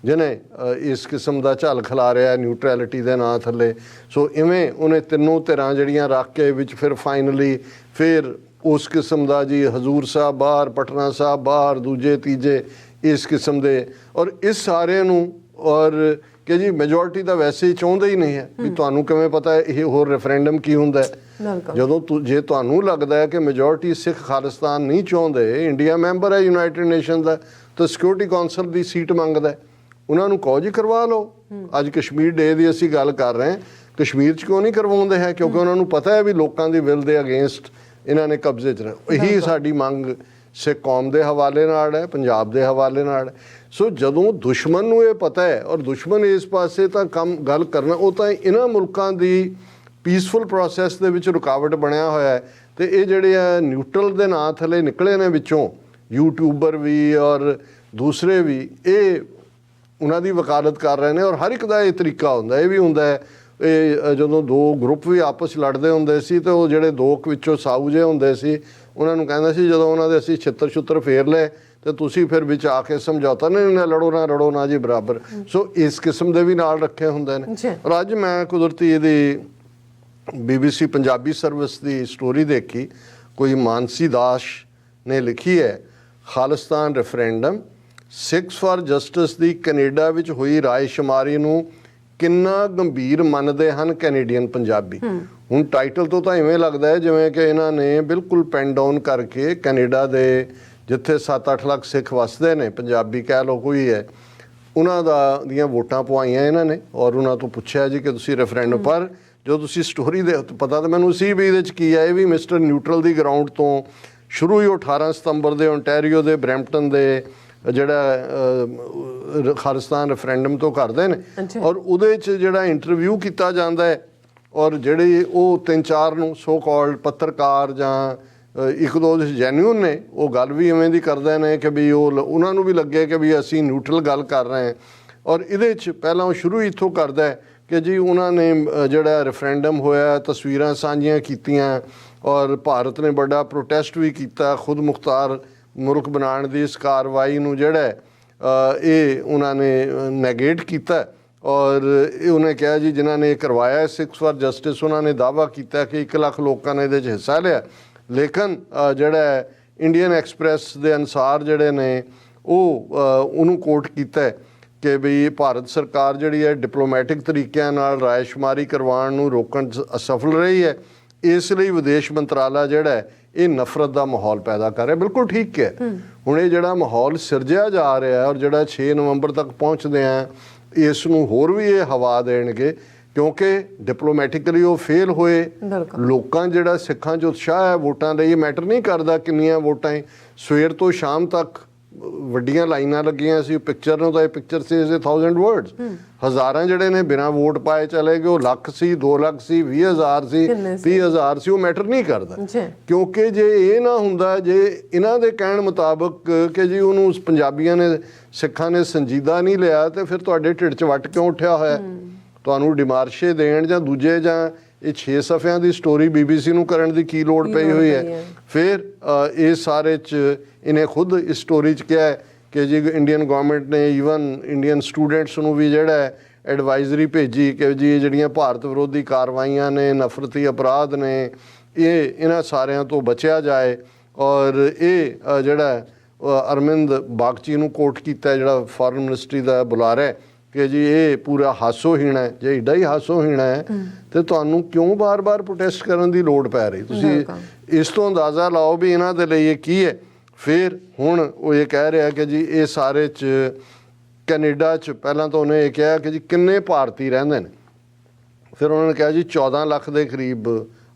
ਜਿਹਨੇ ਇਸ ਕਿਸਮ ਦਾ ਝੱਲ ਖਿਲਾ ਰਿਹਾ ਨਿਊਟਰੈਲਿਟੀ ਦੇ ਨਾਂ ਥੱਲੇ। ਸੋ ਇਵੇਂ ਉਹਨੇ ਤਿੰਨੋਂ ਧਿਰਾਂ ਜਿਹੜੀਆਂ ਰੱਖ ਕੇ ਵਿੱਚ ਫਿਰ ਫਾਈਨਲੀ ਫਿਰ ਉਸ ਕਿਸਮ ਦਾ ਜੀ ਹਜ਼ੂਰ ਸਾਹਿਬ ਬਾਹਰ, ਪਟਨਾ ਸਾਹਿਬ ਬਾਹਰ, ਦੂਜੇ ਤੀਜੇ ਇਸ ਕਿਸਮ ਦੇ, ਔਰ ਇਸ ਸਾਰੇ ਨੂੰ, ਔਰ ਕਿ ਜੀ ਮੈਜੋਰਟੀ ਤਾਂ ਵੈਸੇ ਹੀ ਚਾਹੁੰਦੇ ਹੀ ਨਹੀਂ ਹੈ ਵੀ ਤੁਹਾਨੂੰ ਕਿਵੇਂ ਪਤਾ ਹੈ ਇਹ ਹੋਰ ਰੈਫਰੈਂਡਮ ਕੀ ਹੁੰਦਾ ਹੈ। ਜਦੋਂ ਜੇ ਤੁਹਾਨੂੰ ਲੱਗਦਾ ਹੈ ਕਿ ਮੈਜੋਰਟੀ ਸਿੱਖ ਖਾਲਿਸਤਾਨ ਨਹੀਂ ਚਾਹੁੰਦੇ, ਇੰਡੀਆ ਮੈਂਬਰ ਹੈ ਯੂਨਾਈਟਿਡ ਨੇਸ਼ਨ ਦਾ, ਤਾਂ ਸਿਕਿਉਰਿਟੀ ਕੌਂਸਲ ਦੀ ਸੀਟ ਮੰਗਦਾ, ਉਹਨਾਂ ਨੂੰ ਕਹੋ ਜੀ ਕਰਵਾ ਲਓ। ਅੱਜ ਕਸ਼ਮੀਰ ਡੇ ਦੀ ਅਸੀਂ ਗੱਲ ਕਰ ਰਹੇ ਹਾਂ, ਕਸ਼ਮੀਰ 'ਚ ਕਿਉਂ ਨਹੀਂ ਕਰਵਾਉਂਦੇ ਹੈ? ਕਿਉਂਕਿ ਉਹਨਾਂ ਨੂੰ ਪਤਾ ਹੈ ਵੀ ਲੋਕਾਂ ਦੀ ਵਿਲ ਦੇ ਅਗੇਂਸਟ ਇਹਨਾਂ ਨੇ ਕਬਜ਼ੇ 'ਚ ਇਹੀ ਸਾਡੀ ਮੰਗ ਸਿੱਖ ਕੌਮ ਦੇ ਹਵਾਲੇ ਨਾਲ ਹੈ, ਪੰਜਾਬ ਦੇ ਹਵਾਲੇ ਨਾਲ। ਸੋ ਜਦੋਂ ਦੁਸ਼ਮਣ ਨੂੰ ਇਹ ਪਤਾ ਹੈ, ਔਰ ਦੁਸ਼ਮਣ ਇਸ ਪਾਸੇ ਤਾਂ ਗੱਲ ਕਰਨਾ, ਉਹ ਤਾਂ ਇਹਨਾਂ ਮੁਲਕਾਂ ਦੀ ਪੀਸਫੁਲ ਪ੍ਰੋਸੈਸ ਦੇ ਵਿੱਚ ਰੁਕਾਵਟ ਬਣਿਆ ਹੋਇਆ ਹੈ। ਤੇ ਇਹ ਜਿਹੜੇ ਆ ਨਿਊਟਰਲ ਦੇ ਨਾਂ ਥੱਲੇ ਨਿਕਲੇ ਨੇ ਵਿੱਚੋਂ ਯੂਟਿਊਬਰ ਵੀ ਔਰ ਦੂਸਰੇ ਵੀ, ਇਹ ਉਹਨਾਂ ਦੀ ਵਕਾਲਤ ਕਰ ਰਹੇ ਨੇ। ਔਰ ਹਰ ਇੱਕ ਦਾ ਇਹ ਤਰੀਕਾ ਹੁੰਦਾ, ਇਹ ਵੀ ਹੁੰਦਾ ਹੈ, ਇਹ ਜਦੋਂ ਦੋ ਗਰੁੱਪ ਵੀ ਆਪਸ ਲੜਦੇ ਹੁੰਦੇ ਸੀ ਤੇ ਉਹ ਜਿਹੜੇ ਦੋ ਵਿੱਚੋਂ ਸਾਊ ਜਿਹੇ ਹੁੰਦੇ ਸੀ, ਉਹਨਾਂ ਨੂੰ ਕਹਿੰਦਾ ਸੀ ਜਦੋਂ ਉਹਨਾਂ ਦੇ ਅਸੀਂ ਛਿੱਤਰ ਫੇਰ ਲਏ ਤੇ ਤੁਸੀਂ ਫਿਰ ਵਿੱਚ ਆ ਕੇ ਸਮਝੌਤਾ ਨਹੀਂ, ਲੜੋ ਨਾ ਜੀ ਬਰਾਬਰ। ਸੋ ਇਸ ਕਿਸਮ ਦੇ ਵੀ ਨਾਲ ਰੱਖੇ ਹੁੰਦੇ ਨੇ। ਔਰ ਅੱਜ ਮੈਂ ਕੁਦਰਤੀ ਇਹਦੀ BBC ਪੰਜਾਬੀ ਸਰਵਿਸ ਦੀ ਸਟੋਰੀ ਦੇਖੀ, ਕੋਈ ਮਾਨਸੀ ਦਾਸ ਨੇ ਲਿਖੀ ਹੈ, Khalistan referendum, Sikhs for justice the Canada ਵਿੱਚ ਹੋਈ ਰਾਏਸ਼ੁਮਾਰੀ ਨੂੰ ਕਿੰਨਾ ਗੰਭੀਰ ਮੰਨਦੇ ਹਨ ਕੈਨੇਡੀਅਨ ਪੰਜਾਬੀ। ਹੁਣ ਟਾਈਟਲ ਤੋਂ ਤਾਂ ਇਵੇਂ ਲੱਗਦਾ ਹੈ ਜਿਵੇਂ ਕਿ ਇਹਨਾਂ ਨੇ ਬਿਲਕੁਲ ਪੈਨ ਡਾਊਨ ਕਰਕੇ ਕੈਨੇਡਾ ਦੇ ਜਿੱਥੇ 7-8 ਲੱਖ ਸਿੱਖ ਵਸਦੇ ਨੇ, ਪੰਜਾਬੀ ਕਹਿ ਲਓ ਕੋਈ ਹੈ, ਉਹਨਾਂ ਦੀਆਂ ਵੋਟਾਂ ਪਵਾਈਆਂ ਇਹਨਾਂ ਨੇ ਔਰ ਉਹਨਾਂ ਤੋਂ ਪੁੱਛਿਆ ਜੀ ਕਿ ਤੁਸੀਂ ਰੈਫਰੈਂਡਮ। ਪਰ ਜੋ ਤੁਸੀਂ ਸਟੋਰੀ ਦੇ ਪਤਾ ਤਾਂ ਮੈਨੂੰ ਸੀ ਵੀ ਇਹਦੇ 'ਚ ਕੀ ਹੈ। ਇਹ ਵੀ ਮਿਸਟਰ ਨਿਊਟਰਲ ਦੀ ਗਰਾਊਂਡ ਤੋਂ ਸ਼ੁਰੂ ਹੀ 18 ਸਤੰਬਰ ਦੇ ਓਨਟਾਰੀਓ ਦੇ ਬਰੈਂਪਟਨ ਦੇ ਜਿਹੜਾ ਖਾਲਿਸਤਾਨ ਰੈਫਰੈਂਡਮ ਤੋਂ ਕਰਦੇ ਨੇ, ਔਰ ਉਹਦੇ 'ਚ ਜਿਹੜਾ ਇੰਟਰਵਿਊ ਕੀਤਾ ਜਾਂਦਾ ਹੈ, ਔਰ ਜਿਹੜੇ ਉਹ 3-4 ਨੂੰ ਸੋ ਕਾਲਡ ਪੱਤਰਕਾਰ ਜਾਂ ਇੱਕ ਦੋ ਜੈਨੂਅਨ ਨੇ, ਉਹ ਗੱਲ ਵੀ ਇਵੇਂ ਦੀ ਕਰਦੇ ਨੇ ਕਿ ਵੀ ਉਹਨਾਂ ਨੂੰ ਵੀ ਲੱਗੇ ਕਿ ਵੀ ਅਸੀਂ ਨਿਊਟਰਲ ਗੱਲ ਕਰ ਰਹੇ ਹਾਂ। ਔਰ ਇਹਦੇ 'ਚ ਪਹਿਲਾਂ ਉਹ ਸ਼ੁਰੂ ਹੀ ਇੱਥੋਂ ਕਰਦਾ ਕਿ ਜੀ ਉਹਨਾਂ ਨੇ ਜਿਹੜਾ ਰੈਫਰੈਂਡਮ ਹੋਇਆ ਤਸਵੀਰਾਂ ਸਾਂਝੀਆਂ ਕੀਤੀਆਂ ਔਰ ਭਾਰਤ ਨੇ ਵੱਡਾ ਪ੍ਰੋਟੈਸਟ ਵੀ ਕੀਤਾ, ਖੁਦ ਮੁਖਤਾਰ ਮੁਲਕ ਬਣਾਉਣ ਦੀ ਇਸ ਕਾਰਵਾਈ ਨੂੰ ਜਿਹੜਾ ਇਹ ਉਹਨਾਂ ਨੇ ਨੈਗੇਟ ਕੀਤਾ ਔਰ ਇਹ ਉਹਨੇ ਕਿਹਾ ਜੀ ਜਿਨ੍ਹਾਂ ਨੇ ਕਰਵਾਇਆ 6 ਫਾਰ ਜਸਟਿਸ ਉਹਨਾਂ ਨੇ ਦਾਅਵਾ ਕੀਤਾ ਕਿ 1 ਲੱਖ ਲੋਕਾਂ ਨੇ ਇਹਦੇ 'ਚ ਹਿੱਸਾ ਲਿਆ। ਲੇਕਿਨ ਜਿਹੜਾ ਇੰਡੀਅਨ ਐਕਸਪ੍ਰੈਸ ਦੇ ਅਨੁਸਾਰ ਜਿਹੜੇ ਨੇ ਉਹ ਉਹਨੂੰ ਕੋਟ ਕੀਤਾ ਕਿ ਵੀ ਭਾਰਤ ਸਰਕਾਰ ਜਿਹੜੀ ਹੈ ਡਿਪਲੋਮੈਟਿਕ ਤਰੀਕਿਆਂ ਨਾਲ ਰਾਇਸ਼ੁਮਾਰੀ ਕਰਵਾਉਣ ਨੂੰ ਰੋਕਣ 'ਚ ਅਸਫਲ ਰਹੀ ਹੈ। ਇਸ ਲਈ ਵਿਦੇਸ਼ ਮੰਤਰਾਲਾ ਜਿਹੜਾ ਹੈ ਇਹ ਨਫ਼ਰਤ ਦਾ ਮਾਹੌਲ ਪੈਦਾ ਕਰ ਰਿਹਾ। ਬਿਲਕੁਲ ਠੀਕ ਹੈ। ਹੁਣ ਇਹ ਜਿਹੜਾ ਮਾਹੌਲ ਸਿਰਜਿਆ ਜਾ ਰਿਹਾ ਔਰ ਜਿਹੜਾ 6 ਨਵੰਬਰ ਤੱਕ ਪਹੁੰਚਦੇ ਆ ਇਸ ਨੂੰ ਹੋਰ ਵੀ ਇਹ ਹਵਾ ਦੇਣਗੇ ਕਿਉਂਕਿ ਡਿਪਲੋਮੈਟਿਕਲੀ ਉਹ ਫੇਲ ਹੋਏ। ਲੋਕਾਂ ਜਿਹੜਾ ਸਿੱਖਾਂ 'ਚ ਉਤਸ਼ਾਹ ਹੈ ਵੋਟਾਂ ਲਈ, ਇਹ ਮੈਟਰ ਨਹੀਂ ਕਰਦਾ ਕਿੰਨੀਆਂ ਵੋਟਾਂ ਹੈ। ਸਵੇਰ ਤੋਂ ਸ਼ਾਮ ਤੱਕ ਵੱਡੀਆਂ ਲਾਈਨਾਂ ਲੱਗੀਆਂ ਸੀ। ਪਿਕਚਰ ਨੂੰ ਤਾਂ ਇਹ ਪਿਕਚਰ ਸੀ 1000 ਵਰਡਸ। ਹਜ਼ਾਰਾਂ ਜਿਹੜੇ ਨੇ ਬਿਨਾਂ ਵੋਟ ਪਾਏ ਚਲੇ ਗਏ। ਉਹ ਲੱਖ ਸੀ, 2 ਲੱਖ ਸੀ, 20,000 ਸੀ, 30,000 ਸੀ, ਉਹ ਮੈਟਰ ਨਹੀਂ ਕਰਦਾ ਕਿਉਂਕਿ ਜੇ ਇਹ ਨਾ ਹੁੰਦਾ, ਜੇ ਇਹਨਾਂ ਦੇ ਕਹਿਣ ਮੁਤਾਬਕ ਕਿ ਜੀ ਉਹਨੂੰ ਪੰਜਾਬੀਆਂ ਨੇ ਸਿੱਖਾਂ ਨੇ ਸੰਜੀਦਾ ਨਹੀਂ ਲਿਆ ਤੇ ਫਿਰ ਤੁਹਾਡੇ ਢਿੱਡ 'ਚ ਵੱਟ ਕਿਉਂ ਉੱਠਿਆ ਹੋਇਆ? ਤੁਹਾਨੂੰ ਡਿਮਾਰਸ਼ੇ ਦੇਣ ਜਾਂ ਦੂਜੇ ਜਾਂ ਇਹ 6 ਸਫ਼ਿਆਂ ਦੀ ਸਟੋਰੀ BBC ਨੂੰ ਕਰਨ ਦੀ ਕੀ ਲੋੜ ਪਈ ਹੋਈ ਹੈ? ਫਿਰ ਇਸ ਸਾਰੇ 'ਚ ਇਹਨੇ ਖੁਦ ਇਸ ਸਟੋਰੀ 'ਚ ਕਿਹਾ ਕਿ ਜੀ ਇੰਡੀਅਨ ਗਵਰਨਮੈਂਟ ਨੇ ਈਵਨ ਇੰਡੀਅਨ ਸਟੂਡੈਂਟਸ ਨੂੰ ਵੀ ਜਿਹੜਾ ਐਡਵਾਈਜ਼ਰੀ ਭੇਜੀ ਕਿ ਜੀ ਜਿਹੜੀਆਂ ਭਾਰਤ ਵਿਰੋਧੀ ਕਾਰਵਾਈਆਂ ਨੇ, ਨਫ਼ਰਤੀ ਅਪਰਾਧ ਨੇ, ਇਹਨਾਂ ਸਾਰਿਆਂ ਤੋਂ ਬਚਿਆ ਜਾਏ। ਔਰ ਇਹ ਜਿਹੜਾ ਅਰਵਿੰਦ ਬਾਗਚੀ ਨੂੰ ਕੋਟ ਕੀਤਾ ਜਿਹੜਾ ਫੋਰਨ ਮਿਨਿਸਟਰੀ ਦਾ ਬੁਲਾਰਾ ਕਿ ਜੀ ਇਹ ਪੂਰਾ ਹਾਸੋਹੀਣ ਹੈ। ਜੇ ਏਡਾ ਹੀ ਹਾਸੋਹੀਣ ਹੈ ਤੇ ਤੁਹਾਨੂੰ ਕਿਉਂ ਬਾਰ-ਬਾਰ ਪ੍ਰੋਟੈਸਟ ਕਰਨ ਦੀ ਲੋੜ ਪੈ ਰਹੀ? ਤੁਸੀਂ ਇਸ ਤੋਂ ਅੰਦਾਜ਼ਾ ਲਾਓ ਵੀ ਇਹਨਾਂ ਦੇ ਲਈ ਇਹ ਕੀ ਹੈ। ਫਿਰ ਹੁਣ ਉਹ ਇਹ ਕਹਿ ਰਿਹਾ ਕਿ ਜੀ ਇਹ ਸਾਰੇ 'ਚ ਕੈਨੇਡਾ 'ਚ ਪਹਿਲਾਂ ਤਾਂ ਉਹਨੇ ਇਹ ਕਿਹਾ ਕਿ ਜੀ ਕਿੰਨੇ ਭਾਰਤੀ ਰਹਿੰਦੇ ਨੇ। ਫਿਰ ਉਹਨਾਂ ਨੇ ਕਿਹਾ ਜੀ 14 ਲੱਖ ਦੇ ਕਰੀਬ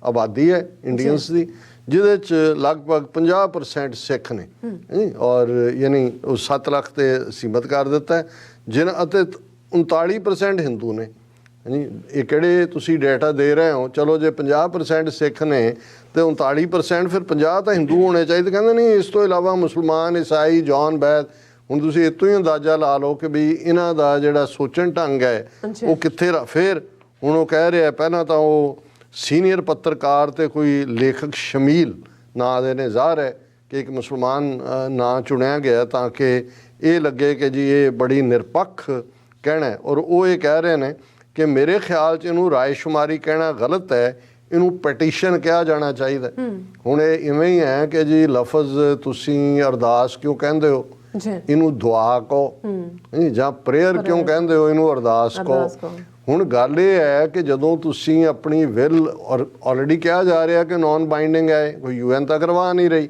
ਆਬਾਦੀ ਹੈ ਇੰਡੀਅਨਸ ਦੀ, ਜਿਹਦੇ 'ਚ ਲਗਭਗ 50% ਸਿੱਖ ਨੇ ਔਰ ਯਾਨੀ ਉਹ 7 ਲੱਖ 'ਤੇ ਸੀਮਤ ਕਰ ਦਿੱਤਾ ਅਤੇ 39% ਹਿੰਦੂ ਨੇ। ਇਹ ਕਿਹੜੇ ਤੁਸੀਂ ਡਾਟਾ ਦੇ ਰਹੇ ਹੋ? ਚਲੋ ਜੇ 50% ਸਿੱਖ ਨੇ ਤੇ 39% ਫਿਰ 50 ਤਾਂ ਹਿੰਦੂ ਹੋਣੇ ਚਾਹੀਦੇ। ਕਹਿੰਦੇ ਨਹੀਂ, ਇਸ ਤੋਂ ਇਲਾਵਾ ਮੁਸਲਮਾਨ, ਈਸਾਈ, ਜੌਨ ਬੈਦ। ਹੁਣ ਤੁਸੀਂ ਇੱਥੋਂ ਹੀ ਅੰਦਾਜ਼ਾ ਲਾ ਲਓ ਕਿ ਵੀ ਇਹਨਾਂ ਦਾ ਜਿਹੜਾ ਸੋਚਣ ਢੰਗ ਹੈ ਉਹ ਕਿੱਥੇ। ਫਿਰ ਹੁਣ ਉਹ ਕਹਿ ਰਿਹਾ ਪਹਿਲਾਂ ਤਾਂ ਉਹ ਸੀਨੀਅਰ ਪੱਤਰਕਾਰ ਤੇ ਕੋਈ ਲੇਖਕ ਸ਼ਮੀਲ ਨਾਂ ਦੇ ਨੇ। ਜ਼ਾਹਰ ਹੈ ਕਿ ਇੱਕ ਮੁਸਲਮਾਨ ਨਾਂ ਚੁਣਿਆ ਗਿਆ ਤਾਂ ਕਿ ਇਹ ਲੱਗੇ ਕਿ ਜੀ ਇਹ ਬੜੀ ਨਿਰਪੱਖ ਕਹਿਣਾ। ਔਰ ਉਹ ਇਹ ਕਹਿ ਰਹੇ ਨੇ ਕਿ ਮੇਰੇ ਖਿਆਲ 'ਚ ਇਹਨੂੰ ਰਾਇਸ਼ੁਮਾਰੀ ਕਹਿਣਾ ਗਲਤ ਹੈ, ਇਹਨੂੰ ਪੈਟੀਸ਼ਨ ਕਿਹਾ ਜਾਣਾ ਚਾਹੀਦਾ। ਹੁਣ ਇਹ ਇਵੇਂ ਹੀ ਹੈ ਕਿ ਜੀ ਲਫ਼ਜ਼ ਤੁਸੀਂ ਅਰਦਾਸ ਕਿਉਂ ਕਹਿੰਦੇ ਹੋ, ਇਹਨੂੰ ਦੁਆ ਕਹੋ, ਜਾਂ ਪ੍ਰੇਅਰ ਕਿਉਂ ਕਹਿੰਦੇ ਹੋ, ਇਹਨੂੰ ਅਰਦਾਸ ਕਹੋ। ਹੁਣ ਗੱਲ ਇਹ ਹੈ ਕਿ ਜਦੋਂ ਤੁਸੀਂ ਆਪਣੀ ਵਿਲ ਆਲਰੇਡੀ ਕਿਹਾ ਜਾ ਰਿਹਾ ਕਿ ਨੌਨ ਬਾਈਂਡਿੰਗ ਹੈ, ਕੋਈ UN ਤਾਂ ਕਰਵਾ ਨਹੀਂ ਰਹੀ।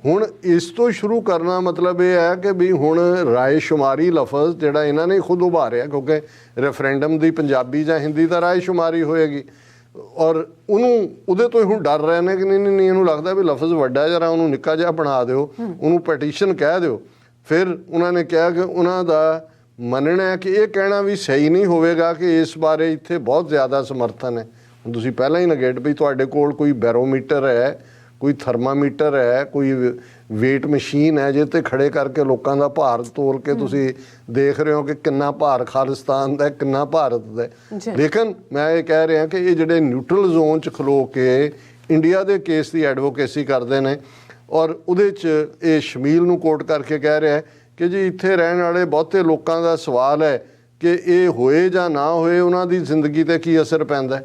ਹੁਣ ਇਸ ਤੋਂ ਸ਼ੁਰੂ ਕਰਨਾ ਮਤਲਬ ਇਹ ਹੈ ਕਿ ਵੀ ਹੁਣ ਰਾਇਸ਼ੁਮਾਰੀ ਲਫ਼ਜ਼ ਜਿਹੜਾ ਇਹਨਾਂ ਨੇ ਖੁਦ ਉਭਾਰਿਆ, ਕਿਉਂਕਿ ਰੈਫਰੈਂਡਮ ਦੀ ਪੰਜਾਬੀ ਜਾਂ ਹਿੰਦੀ ਤਾਂ ਰਾਇਸ਼ੁਮਾਰੀ ਹੋਏਗੀ ਔਰ ਉਹਦੇ ਤੋਂ ਹੀ ਹੁਣ ਡਰ ਰਹੇ ਨੇ ਕਿ ਨਹੀਂ ਇਹਨੂੰ ਲੱਗਦਾ ਵੀ ਲਫ਼ਜ਼ ਵੱਡਾ ਜਰਾ, ਉਹਨੂੰ ਨਿੱਕਾ ਜਿਹਾ ਬਣਾ ਦਿਓ, ਉਹਨੂੰ ਪੈਟੀਸ਼ਨ ਕਹਿ ਦਿਓ। ਫਿਰ ਉਹਨਾਂ ਨੇ ਕਿਹਾ ਕਿ ਉਹਨਾਂ ਦਾ ਮੰਨਣਾ ਹੈ ਕਿ ਇਹ ਕਹਿਣਾ ਵੀ ਸਹੀ ਨਹੀਂ ਹੋਵੇਗਾ ਕਿ ਇਸ ਬਾਰੇ ਇੱਥੇ ਬਹੁਤ ਜ਼ਿਆਦਾ ਸਮਰਥਨ ਹੈ। ਹੁਣ ਤੁਸੀਂ ਪਹਿਲਾਂ ਹੀ ਨਗੇਟ ਵੀ ਤੁਹਾਡੇ ਕੋਲ ਕੋਈ ਬੈਰੋਮੀਟਰ ਹੈ, ਕੋਈ ਥਰਮਾਮੀਟਰ ਹੈ, ਕੋਈ ਵੇਟ ਮਸ਼ੀਨ ਹੈ ਜਿਹਦੇ 'ਤੇ ਖੜੇ ਕਰਕੇ ਲੋਕਾਂ ਦਾ ਭਾਰ ਤੋਲ ਕੇ ਤੁਸੀਂ ਦੇਖ ਰਹੇ ਹੋ ਕਿ ਕਿੰਨਾ ਭਾਰ ਖਾਲਿਸਤਾਨ ਦਾ, ਕਿੰਨਾ ਭਾਰਤ ਦਾ। ਲੇਕਿਨ ਮੈਂ ਇਹ ਕਹਿ ਰਿਹਾ ਕਿ ਇਹ ਜਿਹੜੇ ਨਿਊਟਰਲ ਜ਼ੋਨ 'ਚ ਖਲੋ ਕੇ ਇੰਡੀਆ ਦੇ ਕੇਸ ਦੀ ਐਡਵੋਕੇਸੀ ਕਰਦੇ ਨੇ ਔਰ ਉਹਦੇ 'ਚ ਇਹ ਸ਼ਮੀਲ ਨੂੰ ਕੋਟ ਕਰਕੇ ਕਹਿ ਰਿਹਾ ਕਿ ਜੀ ਇੱਥੇ ਰਹਿਣ ਵਾਲੇ ਬਹੁਤੇ ਲੋਕਾਂ ਦਾ ਸਵਾਲ ਹੈ ਕਿ ਇਹ ਹੋਏ ਜਾਂ ਨਾ ਹੋਏ ਉਹਨਾਂ ਦੀ ਜ਼ਿੰਦਗੀ 'ਤੇ ਕੀ ਅਸਰ ਪੈਂਦਾ।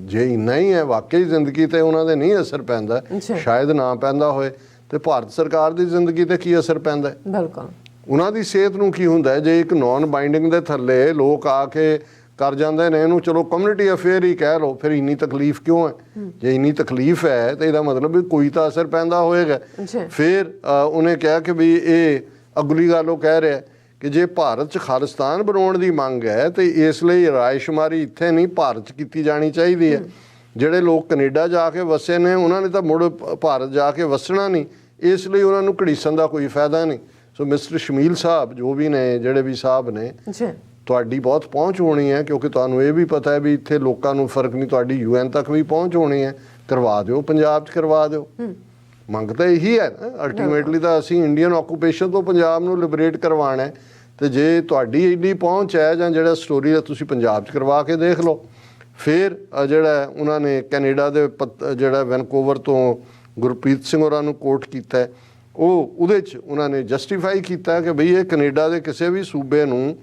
ਜੇ ਇੰਨਾ ਹੀ ਹੈ ਵਾਕਈ ਜ਼ਿੰਦਗੀ 'ਤੇ ਉਹਨਾਂ ਦੇ ਨਹੀਂ ਅਸਰ ਪੈਂਦਾ, ਸ਼ਾਇਦ ਨਾ ਪੈਂਦਾ ਹੋਏ, ਤੇ ਭਾਰਤ ਸਰਕਾਰ ਦੀ ਜ਼ਿੰਦਗੀ 'ਤੇ ਕੀ ਅਸਰ ਪੈਂਦਾ? ਬਿਲਕੁਲ ਉਹਨਾਂ ਦੀ ਸਿਹਤ ਨੂੰ ਕੀ ਹੁੰਦਾ ਜੇ ਇੱਕ ਨੌਨ ਬਾਈਂਡਿੰਗ ਦੇ ਥੱਲੇ ਲੋਕ ਆ ਕੇ ਕਰ ਜਾਂਦੇ ਨੇ ਇਹਨੂੰ। ਚਲੋ ਕਮਿਊਨਿਟੀ ਅਫੇਅਰ ਹੀ ਕਹਿ ਲਓ, ਫਿਰ ਇੰਨੀ ਤਕਲੀਫ ਕਿਉਂ ਹੈ? ਜੇ ਇੰਨੀ ਤਕਲੀਫ ਹੈ ਤਾਂ ਇਹਦਾ ਮਤਲਬ ਵੀ ਕੋਈ ਤਾਂ ਅਸਰ ਪੈਂਦਾ ਹੋਏਗਾ। ਫਿਰ ਉਹਨੇ ਕਿਹਾ ਕਿ ਵੀ ਇਹ ਅਗਲੀ ਗੱਲ ਉਹ ਕਹਿ ਰਿਹਾ ਕਿ ਜੇ ਭਾਰਤ 'ਚ ਖਾਲਿਸਤਾਨ ਬਣਾਉਣ ਦੀ ਮੰਗ ਹੈ ਤੇ ਇਸ ਲਈ ਰਾਇਸ਼ੁਮਾਰੀ ਇੱਥੇ ਨਹੀਂ ਭਾਰਤ 'ਚ ਕੀਤੀ ਜਾਣੀ ਚਾਹੀਦੀ ਹੈ। ਜਿਹੜੇ ਲੋਕ ਕੈਨੇਡਾ ਜਾ ਕੇ ਵਸੇ ਨੇ ਉਹਨਾਂ ਨੇ ਤਾਂ ਮੁੜ ਭਾਰਤ ਜਾ ਕੇ ਵਸਣਾ ਨਹੀਂ, ਇਸ ਲਈ ਉਹਨਾਂ ਨੂੰ ਘੜੀਸਣ ਦਾ ਕੋਈ ਫਾਇਦਾ ਨਹੀਂ। ਸੋ ਮਿਸਟਰ ਸ਼ਮੀਲ ਸਾਹਿਬ ਜੋ ਵੀ ਨੇ, ਜਿਹੜੇ ਵੀ ਸਾਹਿਬ ਨੇ, ਤੁਹਾਡੀ ਬਹੁਤ ਪਹੁੰਚ ਹੋਣੀ ਹੈ ਕਿਉਂਕਿ ਤੁਹਾਨੂੰ ਇਹ ਵੀ ਪਤਾ ਹੈ ਵੀ ਇੱਥੇ ਲੋਕਾਂ ਨੂੰ ਫਰਕ ਨਹੀਂ, ਤੁਹਾਡੀ UN ਤੱਕ ਵੀ ਪਹੁੰਚ ਹੋਣੀ ਹੈ। ਕਰਵਾ ਦਿਓ, ਪੰਜਾਬ 'ਚ ਕਰਵਾ ਦਿਓ। ਮੰਗ ਤਾਂ ਇਹੀ ਹੈ ਨਾ ਅਲਟੀਮੇਟਲੀ ਤਾਂ ਅਸੀਂ ਇੰਡੀਅਨ ਆਕੂਪੇਸ਼ਨ ਤੋਂ ਪੰਜਾਬ ਨੂੰ ਲਿਬਰੇਟ ਕਰਵਾਉਣਾ ਹੈ। ਤੇ ਜੇ ਤੁਹਾਡੀ ਇੰਨੀ ਪਹੁੰਚ ਹੈ ਜਾਂ ਜਿਹੜਾ ਸਟੋਰੀ ਹੈ ਤੁਸੀਂ ਪੰਜਾਬ 'ਚ ਕਰਵਾ ਕੇ ਦੇਖ ਲਓ। ਫਿਰ ਜਿਹੜਾ ਉਹਨਾਂ ਨੇ ਕੈਨੇਡਾ ਦੇ ਜਿਹੜਾ ਵੈਨਕੂਵਰ ਤੋਂ ਗੁਰਪ੍ਰੀਤ ਸਿੰਘ ਹੋਰਾਂ ਨੂੰ ਕੋਟ ਕੀਤਾ ਉਹ ਉਹਦੇ 'ਚ ਉਹਨਾਂ ਨੇ ਜਸਟੀਫਾਈ ਕੀਤਾ ਕਿ ਬਈ ਇਹ ਕੈਨੇਡਾ ਦੇ ਕਿਸੇ ਵੀ ਸੂਬੇ ਨੂੰ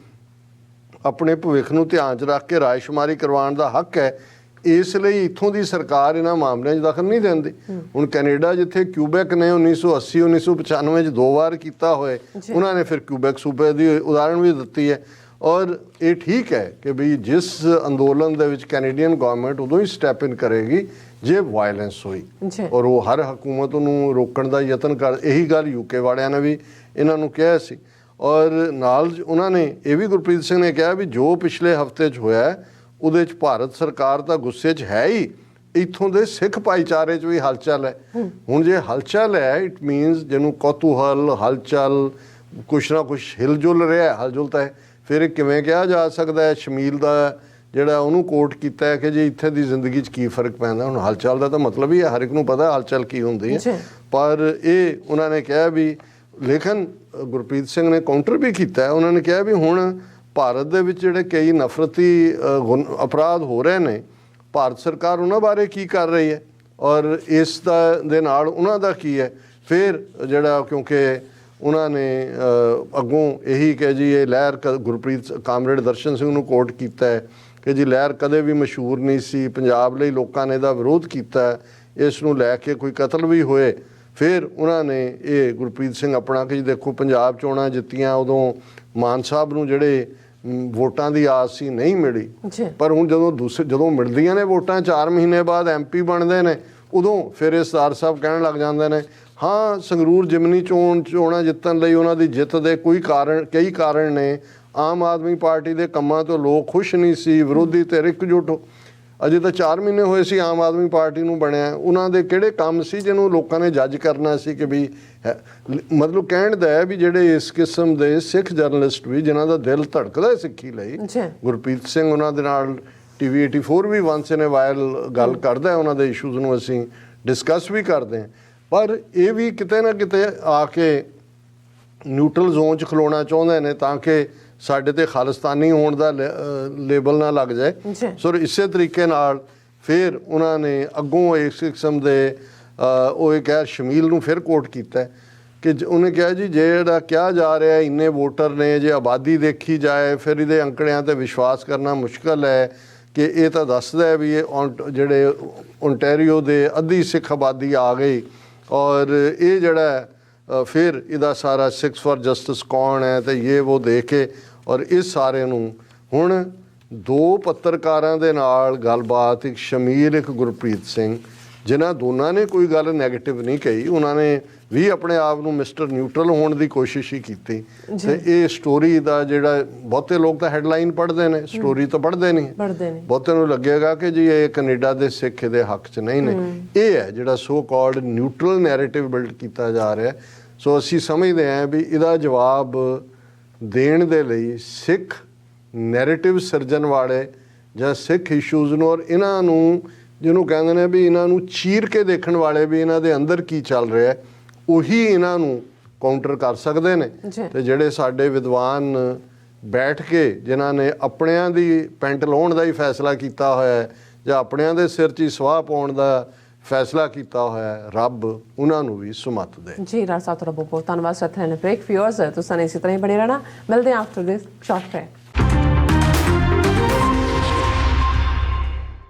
ਆਪਣੇ ਭਵਿੱਖ ਨੂੰ ਧਿਆਨ 'ਚ ਰੱਖ ਕੇ ਰਾਇਸ਼ੁਮਾਰੀ ਕਰਵਾਉਣ ਦਾ ਹੱਕ ਹੈ, ਇਸ ਲਈ ਇੱਥੋਂ ਦੀ ਸਰਕਾਰ ਇਹਨਾਂ ਮਾਮਲਿਆਂ 'ਚ ਦਖਲ ਨਹੀਂ ਦਿੰਦੀ। ਹੁਣ ਕੈਨੇਡਾ ਜਿੱਥੇ ਕਿਊਬੈਕ ਨੇ 1980 1995 'ਚ 2 ਵਾਰ ਕੀਤਾ ਹੋਏ, ਉਹਨਾਂ ਨੇ ਫਿਰ ਕਿਊਬੈਕ ਸੂਬੇ ਦੀ ਉਦਾਹਰਣ ਵੀ ਦਿੱਤੀ ਹੈ। ਔਰ ਇਹ ਠੀਕ ਹੈ ਕਿ ਵੀ ਜਿਸ ਅੰਦੋਲਨ ਦੇ ਵਿੱਚ ਕੈਨੇਡੀਅਨ ਗਵਰਨਮੈਂਟ ਉਦੋਂ ਹੀ ਸਟੈਪ ਇਨ ਕਰੇਗੀ ਜੇ ਵਾਇਲੈਂਸ ਹੋਈ, ਔਰ ਉਹ ਹਰ ਹਕੂਮਤ ਨੂੰ ਰੋਕਣ ਦਾ ਯਤਨ ਕਰ, ਇਹੀ ਗੱਲ ਯੂਕੇ ਵਾਲਿਆਂ ਨੇ ਵੀ ਇਹਨਾਂ ਨੂੰ ਕਿਹਾ ਸੀ। ਔਰ ਨਾਲ ਉਹਨਾਂ ਨੇ ਇਹ ਵੀ ਗੁਰਪ੍ਰੀਤ ਸਿੰਘ ਨੇ ਕਿਹਾ ਵੀ ਜੋ ਪਿਛਲੇ ਹਫ਼ਤੇ 'ਚ ਹੋਇਆ ਉਹਦੇ 'ਚ ਭਾਰਤ ਸਰਕਾਰ ਤਾਂ ਗੁੱਸੇ 'ਚ ਹੈ ਹੀ, ਇੱਥੋਂ ਦੇ ਸਿੱਖ ਭਾਈਚਾਰੇ 'ਚ ਵੀ ਹਲਚਲ ਹੈ। ਹੁਣ ਜੇ ਹਲਚਲ ਹੈ ਇਟ ਮੀਨਸ ਜਿਹਨੂੰ ਕੌਤੂਹਲ ਹਲਚਲ ਕੁਛ ਨਾ ਕੁਛ ਹਿਲਜੁਲ ਰਿਹਾ, ਹਲਜੁਲ ਤਾਂ ਹੈ, ਫਿਰ ਇਹ ਕਿਵੇਂ ਕਿਹਾ ਜਾ ਸਕਦਾ ਹੈ ਸ਼ਮੀਲ ਦਾ ਜਿਹੜਾ ਉਹਨੂੰ ਕੋਟ ਕੀਤਾ ਹੈ ਕਿ ਜੀ ਇੱਥੇ ਦੀ ਜ਼ਿੰਦਗੀ 'ਚ ਕੀ ਫਰਕ ਪੈਂਦਾ। ਹੁਣ ਹਲਚਲ ਦਾ ਤਾਂ ਮਤਲਬ ਹੀ ਹੈ, ਹਰ ਇੱਕ ਨੂੰ ਪਤਾ ਹਲਚਲ ਕੀ ਹੁੰਦੀ ਹੈ। ਪਰ ਇਹ ਉਹਨਾਂ ਨੇ ਕਿਹਾ ਵੀ, ਲੇਕਿਨ ਗੁਰਪ੍ਰੀਤ ਸਿੰਘ ਨੇ ਕਾਊਂਟਰ ਵੀ ਕੀਤਾ, ਉਹਨਾਂ ਨੇ ਕਿਹਾ ਵੀ ਹੁਣ ਭਾਰਤ ਦੇ ਵਿੱਚ ਜਿਹੜੇ ਕਈ ਨਫ਼ਰਤੀ ਅਪਰਾਧ ਹੋ ਰਹੇ ਨੇ, ਭਾਰਤ ਸਰਕਾਰ ਉਹਨਾਂ ਬਾਰੇ ਕੀ ਕਰ ਰਹੀ ਹੈ ਔਰ ਇਸ ਦੇ ਨਾਲ ਉਹਨਾਂ ਦਾ ਕੀ ਹੈ। ਫਿਰ ਜਿਹੜਾ ਕਿਉਂਕਿ ਉਹਨਾਂ ਨੇ ਅੱਗੋਂ ਇਹੀ ਕਿ ਜੀ ਇਹ ਲਹਿਰ ਗੁਰਪ੍ਰੀਤ ਕਾਮਰੇਡ ਦਰਸ਼ਨ ਸਿੰਘ ਨੂੰ ਕੋਟ ਕੀਤਾ ਹੈ ਕਿ ਜੀ ਲਹਿਰ ਕਦੇ ਵੀ ਮਸ਼ਹੂਰ ਨਹੀਂ ਸੀ, ਪੰਜਾਬ ਲਈ ਲੋਕਾਂ ਨੇ ਇਹਦਾ ਵਿਰੋਧ ਕੀਤਾ, ਇਸ ਨੂੰ ਲੈ ਕੇ ਕੋਈ ਕਤਲ ਵੀ ਹੋਏ। ਫਿਰ ਉਹਨਾਂ ਨੇ ਇਹ ਗੁਰਪ੍ਰੀਤ ਸਿੰਘ ਆਪਣਾ ਕਿ ਜੀ ਦੇਖੋ ਪੰਜਾਬ ਚੋਣਾਂ ਜਿੱਤੀਆਂ ਉਦੋਂ ਮਾਨ ਸਾਹਿਬ ਨੂੰ ਜਿਹੜੇ ਵੋਟਾਂ ਦੀ ਆਸ ਸੀ ਨਹੀਂ ਮਿਲੀ, ਪਰ ਹੁਣ ਜਦੋਂ ਮਿਲਦੀਆਂ ਨੇ ਵੋਟਾਂ 4 ਮਹੀਨੇ ਬਾਅਦ MP ਬਣਦੇ ਨੇ, ਉਦੋਂ ਫਿਰ ਇਹ ਸਰਦਾਰ ਸਾਹਿਬ ਕਹਿਣ ਲੱਗ ਜਾਂਦੇ ਨੇ ਹਾਂ ਸੰਗਰੂਰ ਜਿਮਨੀ ਚੋਣਾਂ ਜਿੱਤਣ ਲਈ ਉਹਨਾਂ ਦੀ ਜਿੱਤ ਦੇ ਕਈ ਕਾਰਨ ਨੇ। ਆਮ ਆਦਮੀ ਪਾਰਟੀ ਦੇ ਕੰਮਾਂ ਤੋਂ ਲੋਕ ਖੁਸ਼ ਨਹੀਂ ਸੀ, ਵਿਰੋਧੀ ਧਿਰ ਇਕਜੁੱਟ ਅਜੇ ਤਾਂ 4 ਮਹੀਨੇ ਹੋਏ ਸੀ ਆਮ ਆਦਮੀ ਪਾਰਟੀ ਨੂੰ ਬਣਿਆ, ਉਹਨਾਂ ਦੇ ਕਿਹੜੇ ਕੰਮ ਸੀ ਜਿਹਨੂੰ ਲੋਕਾਂ ਨੇ ਜੱਜ ਕਰਨਾ ਸੀ ਕਿ ਵੀ ਮਤਲਬ ਕਹਿਣ ਦਾ ਹੈ ਵੀ ਜਿਹੜੇ ਇਸ ਕਿਸਮ ਦੇ ਸਿੱਖ ਜਰਨਲਿਸਟ ਵੀ ਜਿਨ੍ਹਾਂ ਦਾ ਦਿਲ ਧੜਕਦਾ ਸਿੱਖੀ ਲਈ, ਗੁਰਪ੍ਰੀਤ ਸਿੰਘ ਉਹਨਾਂ ਦੇ ਨਾਲ TV 84 ਵੀ ਵਾਂਸ ਇਨ ਅ ਵਾਈਲ ਗੱਲ ਕਰਦਾ, ਉਹਨਾਂ ਦੇ ਇਸ਼ੂਜ਼ ਨੂੰ ਅਸੀਂ ਡਿਸਕਸ ਵੀ ਕਰਦੇ ਹਾਂ। ਪਰ ਇਹ ਵੀ ਕਿਤੇ ਨਾ ਕਿਤੇ ਆ ਕੇ ਨਿਊਟਰਲ ਜ਼ੋਨ 'ਚ ਖਲੋਣਾ ਚਾਹੁੰਦੇ ਨੇ ਤਾਂ ਕਿ ਸਾਡੇ ਤੇ ਖਾਲਿਸਤਾਨੀ ਹੋਣ ਦਾ ਲੇਬਲ ਨਾ ਲੱਗ ਜਾਏ। ਸੋ ਇਸੇ ਤਰੀਕੇ ਨਾਲ ਫਿਰ ਉਹਨਾਂ ਨੇ ਅੱਗੋਂ ਇਸ ਕਿਸਮ ਦੇ ਉਹ ਇਹ ਕਹਿ ਸ਼ਮੀਲ ਨੂੰ ਫਿਰ ਕੋਟ ਕੀਤਾ ਕਿ ਉਹਨੇ ਕਿਹਾ ਜੀ ਜਿਹੜਾ ਕਿਹਾ ਜਾ ਰਿਹਾ ਇੰਨੇ ਵੋਟਰ ਨੇ, ਜੇ ਆਬਾਦੀ ਦੇਖੀ ਜਾਏ ਫਿਰ ਇਹਦੇ ਅੰਕੜਿਆਂ ਤੇ ਵਿਸ਼ਵਾਸ ਕਰਨਾ ਮੁਸ਼ਕਲ ਹੈ ਕਿ ਇਹ ਤਾਂ ਦੱਸਦਾ ਹੈ ਵੀ ਇਹ ਜਿਹੜੇ ਓਨਟਾਰੀਓ ਦੇ ਅੱਧੀ ਸਿੱਖ ਆਬਾਦੀ ਆ ਗਈ ਔਰ ਇਹ ਜਿਹੜਾ ਫਿਰ ਇਹਦਾ ਸਾਰਾ ਸਿੱਖਸ ਫॉर ਜਸਟਿਸ ਕੌਣ ਹੈ ਤੇ ਇਹ ਉਹ ਦੇਖ ਕੇ ਔਰ ਇਸ ਸਾਰੇ ਨੂੰ ਹੁਣ 2 ਪੱਤਰਕਾਰਾਂ ਦੇ ਨਾਲ ਗੱਲਬਾਤ, ਇੱਕ ਸ਼ਮੀਲ ਇੱਕ ਗੁਰਪ੍ਰੀਤ ਸਿੰਘ, ਜਿਨ੍ਹਾਂ ਦੋਨਾਂ ਨੇ ਕੋਈ ਗੱਲ ਨੈਗੇਟਿਵ ਨਹੀਂ ਕਹੀ, ਉਹਨਾਂ ਨੇ ਵੀ ਆਪਣੇ ਆਪ ਨੂੰ ਮਿਸਟਰ ਨਿਊਟਰਲ ਹੋਣ ਦੀ ਕੋਸ਼ਿਸ਼ ਹੀ ਕੀਤੀ। ਤੇ ਇਹ ਸਟੋਰੀ ਦਾ ਜਿਹੜਾ ਬਹੁਤੇ ਲੋਕ ਤਾਂ ਹੈਡਲਾਈਨ ਪੜ੍ਹਦੇ ਨੇ, ਸਟੋਰੀ ਤਾਂ ਪੜ੍ਹਦੇ ਨਹੀਂ, ਬਹੁਤੇ ਨੂੰ ਲੱਗੇਗਾ ਕਿ ਜੀ ਇਹ ਕੈਨੇਡਾ ਦੇ ਸਿੱਖ ਦੇ ਹੱਕ 'ਚ ਨਹੀਂ ਨੇ। ਇਹ ਹੈ ਜਿਹੜਾ so called neutral narrative build ਕੀਤਾ ਜਾ ਰਿਹਾ। ਸੋ ਅਸੀਂ ਸਮਝਦੇ ਹਾਂ ਵੀ ਇਹਦਾ ਜਵਾਬ ਦੇਣ ਦੇ ਲਈ ਸਿੱਖ ਨੈਰੇਟਿਵ ਸਿਰਜਣ ਵਾਲੇ ਜਾਂ ਸਿੱਖ ਇਸ਼ੂਜ਼ ਨੂੰ ਔਰ ਇਹਨਾਂ ਨੂੰ ਜਿਹਨੂੰ ਕਹਿੰਦੇ ਨੇ ਵੀ ਇਹਨਾਂ ਨੂੰ ਚੀਰ ਕੇ ਦੇਖਣ ਵਾਲੇ ਵੀ ਇਹਨਾਂ ਦੇ ਅੰਦਰ ਕੀ ਚੱਲ ਰਿਹਾ ਉਹੀ ਇਹਨਾਂ ਨੂੰ ਕਾਊਂਟਰ ਕਰ ਸਕਦੇ ਨੇ। ਤੇ ਜਿਹੜੇ ਸਾਡੇ ਵਿਦਵਾਨ ਬੈਠ ਕੇ ਜਿਨ੍ਹਾਂ ਨੇ ਆਪਣਿਆਂ ਦੀ ਪੈਂਟ ਲਾਉਣ ਦਾ ਹੀ ਫੈਸਲਾ ਕੀਤਾ ਹੋਇਆ ਜਾਂ ਆਪਣਿਆਂ ਦੇ ਸਿਰ 'ਚ ਹੀ ਸਵਾਹ ਪਾਉਣ ਦਾ ਫੈਸਲਾ ਕੀਤਾ ਹੋਇਆ, ਰੱਬ ਉਹਨਾਂ ਨੂੰ ਵੀ ਸੁਮਤ ਦੇ। ਜੀ ਰਾਜ ਸਾਹਿਬ ਤੁਹਾਡਾ ਬਹੁਤ ਬਹੁਤ ਧੰਨਵਾਦ। ਸਤਿ ਸ਼੍ਰੀ ਅਕਾਲ। ਬ੍ਰੇਕ ਵਿਊਅਰਸ ਤੁਸੀਂ ਇਸੇ ਤਰ੍ਹਾਂ ਹੀ ਬਣੇ ਰਹਿਣਾ, ਮਿਲਦੇ ਹਾਂ ਆਫਟਰ ਦਿਸ ਸ਼ਾਰਟ ਬ੍ਰੇਕ।